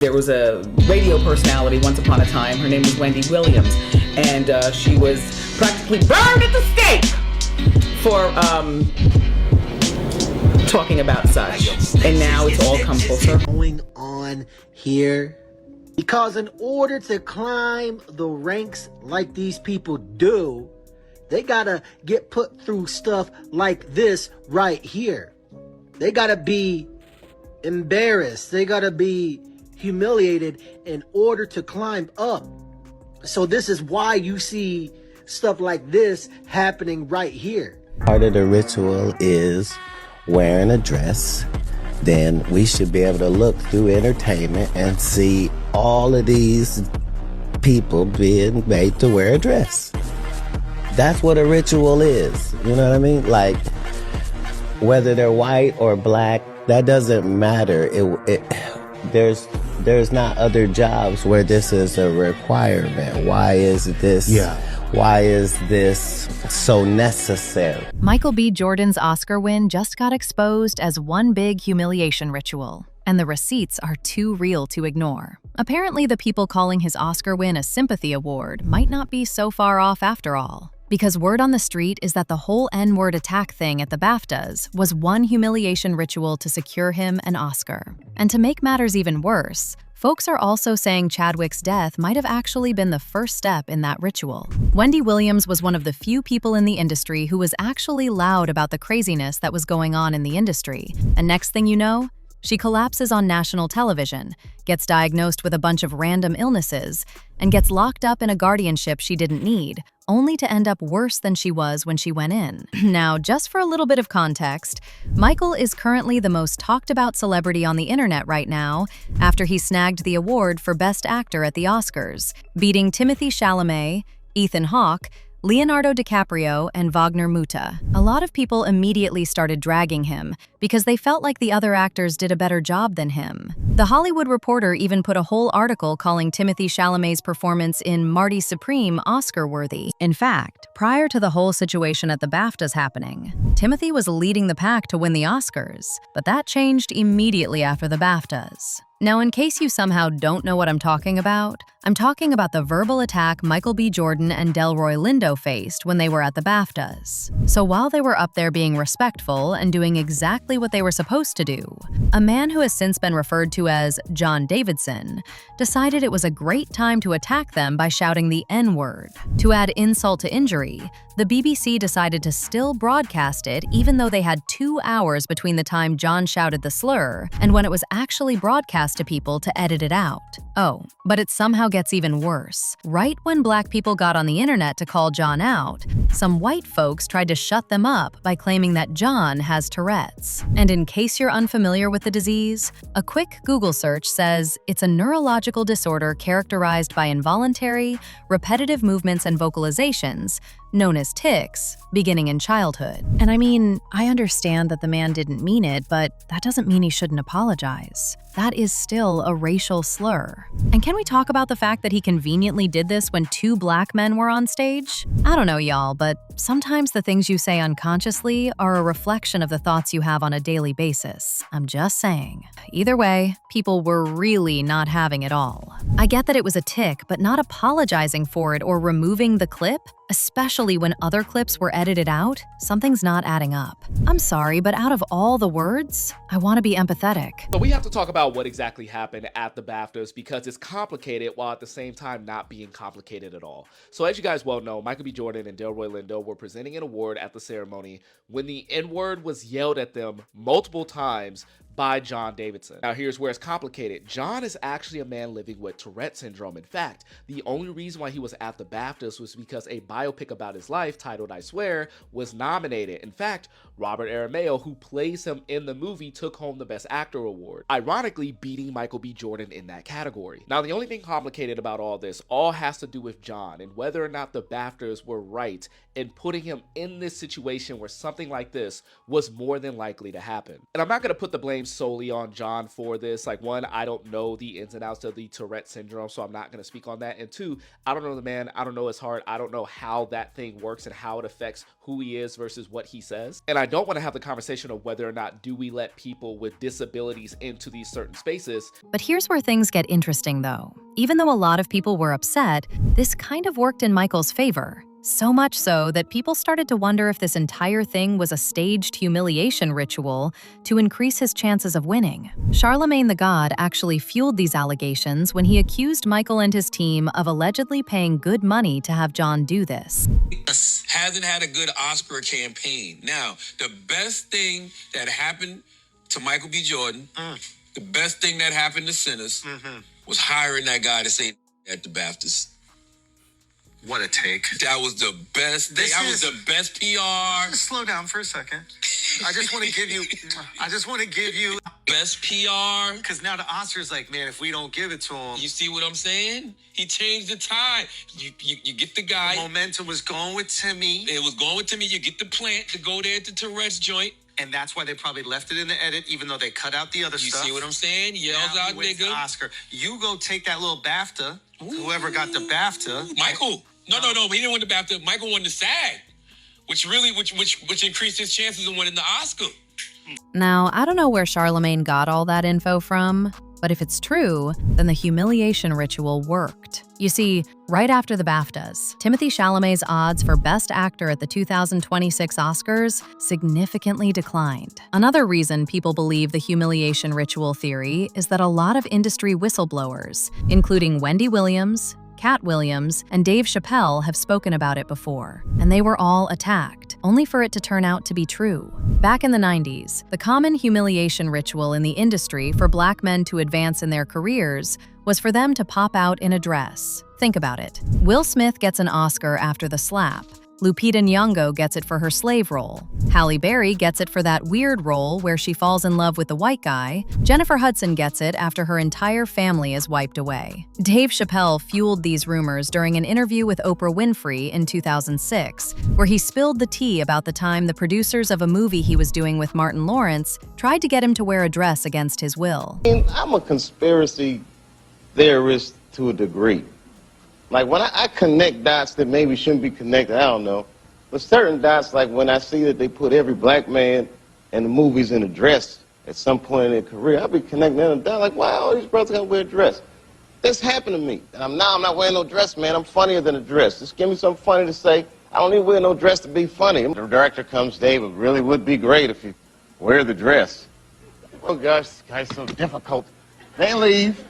There was a radio personality once upon a time. Her name was Wendy Williams, and she was practically burned at the stake for talking about such. And now it's all come full circle. Going on here, because in order to climb the ranks like these people do, they gotta get put through stuff like this right here. They gotta be embarrassed. They gotta be humiliated in order to climb up. So this is why you see stuff like this happening right here. Part of the ritual is wearing a dress. Then we should be able to look through entertainment and see all of these people being made to wear a dress. That's what a ritual is. You know what I mean? Like, whether they're white or black, that doesn't matter. There's not other jobs where this is a requirement. Why is this? Why is this so necessary? Michael B. Jordan's Oscar win just got exposed as one big humiliation ritual, and the receipts are too real to ignore. Apparently, the people calling his Oscar win a sympathy award might not be so far off after all, because word on the street is that the whole N-word attack thing at the BAFTAs was one humiliation ritual to secure him an Oscar. And to make matters even worse, folks are also saying Chadwick's death might have actually been the first step in that ritual. Wendy Williams was one of the few people in the industry who was actually loud about the craziness that was going on in the industry. And next thing you know, she collapses on national television, gets diagnosed with a bunch of random illnesses, and gets locked up in a guardianship she didn't need, only to end up worse than she was when she went in. Now, just for a little bit of context, Michael is currently the most talked about celebrity on the internet right now after he snagged the award for Best Actor at the Oscars, beating Timothée Chalamet, Ethan Hawke, Leonardo DiCaprio, and Wagner Motta. A lot of people immediately started dragging him because they felt like the other actors did a better job than him. The Hollywood Reporter even put a whole article calling Timothée Chalamet's performance in Marty Supreme Oscar-worthy. In fact, prior to the whole situation at the BAFTAs happening, Timothée was leading the pack to win the Oscars, but that changed immediately after the BAFTAs. Now, in case you somehow don't know what I'm talking about the verbal attack Michael B. Jordan and Delroy Lindo faced when they were at the BAFTAs. So while they were up there being respectful and doing exactly what they were supposed to do, a man who has since been referred to as John Davidson decided it was a great time to attack them by shouting the N-word. To add insult to injury, the BBC decided to still broadcast it even though they had 2 hours between the time John shouted the slur and when it was actually broadcast to people to edit it out. Oh, but it somehow gets even worse. Right when black people got on the internet to call John out, some white folks tried to shut them up by claiming that John has Tourette's. And in case you're unfamiliar with the disease, a quick Google search says it's a neurological disorder characterized by involuntary, repetitive movements and vocalizations, known as tics, beginning in childhood. And I mean, I understand that the man didn't mean it, but that doesn't mean he shouldn't apologize. That is still a racial slur. And can we talk about the fact that he conveniently did this when 2 black men were on stage? I don't know, y'all, but sometimes the things you say unconsciously are a reflection of the thoughts you have on a daily basis. I'm just saying. Either way, people were really not having it all. I get that it was a tic, but not apologizing for it or removing the clip, especially when other clips were edited out, something's not adding up. I'm sorry, but out of all the words, I want to be empathetic. So we have to talk about what exactly happened at the BAFTAs because it's complicated while at the same time not being complicated at all. So as you guys well know, Michael B. Jordan and Delroy Lindo were presenting an award at the ceremony when the N-word was yelled at them multiple times by John Davidson. Now here's where it's complicated. John is actually a man living with Tourette syndrome. In fact, the only reason why he was at the BAFTAs was because a biopic about his life titled I Swear was nominated. In fact, Robert Aramayo, who plays him in the movie, took home the Best Actor award, ironically beating Michael B. Jordan in that category. Now the only thing complicated about all this all has to do with John and whether or not the BAFTAs were right in putting him in this situation where something like this was more than likely to happen. And I'm not going to put the blame solely on John for this. Like, one, I don't know the ins and outs of the Tourette syndrome, so I'm not going to speak on that. And two, I don't know the man, I don't know his heart, I don't know how how that thing works and how it affects who he is versus what he says. And I don't want to have the conversation of whether or not do we let people with disabilities into these certain spaces. But here's where things get interesting, though. Even though a lot of people were upset, this kind of worked in Michael's favor. So much so that people started to wonder if this entire thing was a staged humiliation ritual to increase his chances of winning. Charlemagne the God actually fueled these allegations when he accused Michael and his team of allegedly paying good money to have John do this. Hasn't had a good Oscar campaign. Now, the best thing that happened to Michael B. Jordan, the best thing that happened to Sinners, was hiring that guy to say at the BAFTAs. What a take. That was the best thing. That was the best PR. Just slow down for a second. I just want to give you Best PR. because now the Oscar's like, man, if we don't give it to him, You see what I'm saying? He changed the tide. You get the guy. momentum was going with Timmy, It was going to me. You get the plant to go there at the Tourette's joint. and that's why they probably left it in the edit, even though they cut out the other You stuff. see what I'm saying? Yells Now out, he wins the nigga. Oscar. You go take that little BAFTA. Whoever got the BAFTA, Michael. No. He didn't win the BAFTA. Michael won the SAG, which increased his chances of winning the Oscar. Now, I don't know where Charlemagne got all that info from, but if it's true, then the humiliation ritual worked. You see, right after the BAFTAs, Timothée Chalamet's odds for Best Actor at the 2026 Oscars significantly declined. Another reason people believe the humiliation ritual theory is that a lot of industry whistleblowers, including Wendy Williams, Cat Williams, and Dave Chappelle have spoken about it before, and they were all attacked, only for it to turn out to be true. Back in the 90s, the common humiliation ritual in the industry for Black men to advance in their careers was for them to pop out in a dress. Think about it. Will Smith gets an Oscar after The Slap. Lupita Nyong'o gets it for her slave role. Halle Berry gets it for that weird role where she falls in love with the white guy. Jennifer Hudson gets it after her entire family is wiped away. Dave Chappelle fueled these rumors during an interview with Oprah Winfrey in 2006, where he spilled the tea about the time the producers of a movie he was doing with Martin Lawrence tried to get him to wear a dress against his will. I'm a conspiracy theorist to a degree. Like when I connect dots that maybe shouldn't be connected, I don't know. But certain dots, like when I see that they put every black man in the movies in a dress at some point in their career, I'll be connecting them down like, wow, all these brothers gotta wear a dress. This happened to me. And I'm not wearing no dress, man. I'm funnier than a dress. Just give me something funny to say. I don't need to wear no dress to be funny. The director comes, Dave, it really would be great if you wear the dress. Oh gosh, this guy's so difficult. They leave.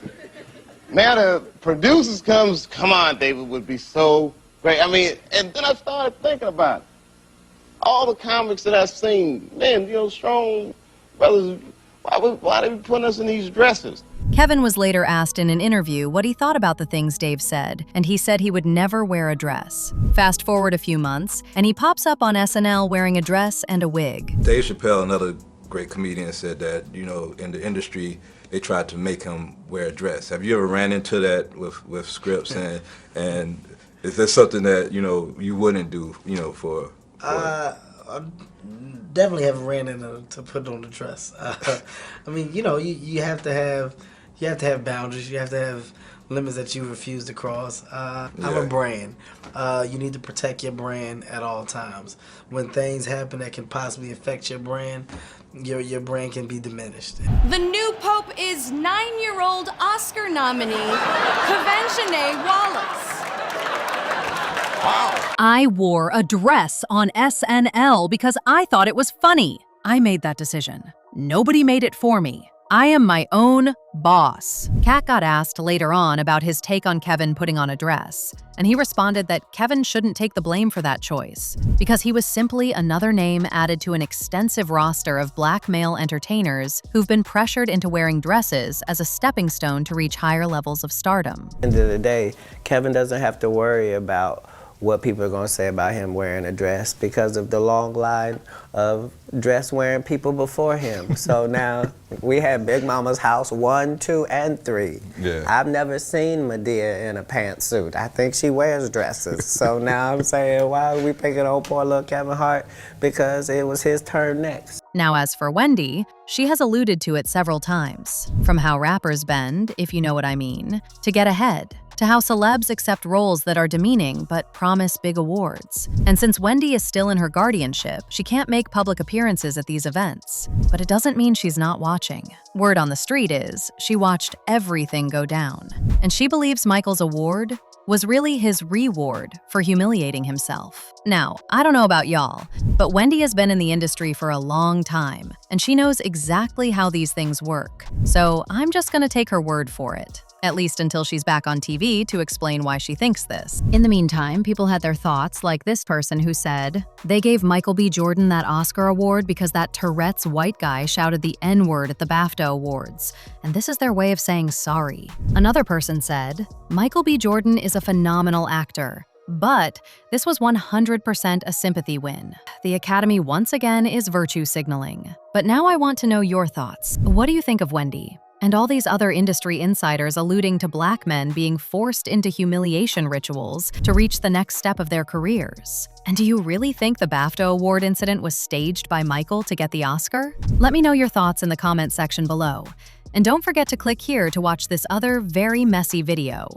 Now the producers comes, come on, David, would be so great. I mean, and then I started thinking about it. All the comics that I've seen, man, strong brothers, why they be putting us in these dresses? Kevin was later asked in an interview what he thought about the things Dave said, and he said he would never wear a dress. Fast forward a few months, and he pops up on SNL wearing a dress and a wig. Dave Chappelle, another great comedian, said that, in the industry, they tried to make him wear a dress. Have you ever ran into that with scripts? And is there something that, you wouldn't do, for I definitely haven't ran into to put on the dress. I mean, you have to have boundaries. You have to have limits that you refuse to cross. I'm a brand. You need to protect your brand at all times. When things happen that can possibly affect your brand, your brand can be diminished. The new pope is 9-year-old Oscar nominee, Kavenjane Wallace. Wow. I wore a dress on SNL because I thought it was funny. I made that decision. Nobody made it for me. I am my own boss. Kat got asked later on about his take on Kevin putting on a dress, and he responded that Kevin shouldn't take the blame for that choice because he was simply another name added to an extensive roster of Black male entertainers who've been pressured into wearing dresses as a stepping stone to reach higher levels of stardom. At the end of the day, Kevin doesn't have to worry about what people are going to say about him wearing a dress because of the long line of dress-wearing people before him. So now we had Big Mama's house 1, 2, and 3. Yeah. I've never seen Madea in a pantsuit. I think she wears dresses. So now I'm saying, why are we picking on poor little Kevin Hart? Because it was his turn next. Now, as for Wendy, she has alluded to it several times. From how rappers bend, if you know what I mean, to get ahead, to how celebs accept roles that are demeaning but promise big awards. And since Wendy is still in her guardianship, she can't make public appearances at these events. But it doesn't mean she's not watching. Word on the street is she watched everything go down. And she believes Michael's award was really his reward for humiliating himself. Now, I don't know about y'all, but Wendy has been in the industry for a long time, and she knows exactly how these things work. So I'm just gonna take her word for it. At least until she's back on TV to explain why she thinks this. In the meantime, people had their thoughts, like this person who said, they gave Michael B. Jordan that Oscar award because that Tourette's white guy shouted the N-word at the BAFTA awards, and this is their way of saying sorry. Another person said, Michael B. Jordan is a phenomenal actor, but this was 100% a sympathy win. The Academy once again is virtue signaling. But now I want to know your thoughts. What do you think of Wendy? And all these other industry insiders alluding to black men being forced into humiliation rituals to reach the next step of their careers. And do you really think the BAFTA award incident was staged by Michael to get the Oscar? Let me know your thoughts in the comment section below. And don't forget to click here to watch this other very messy video.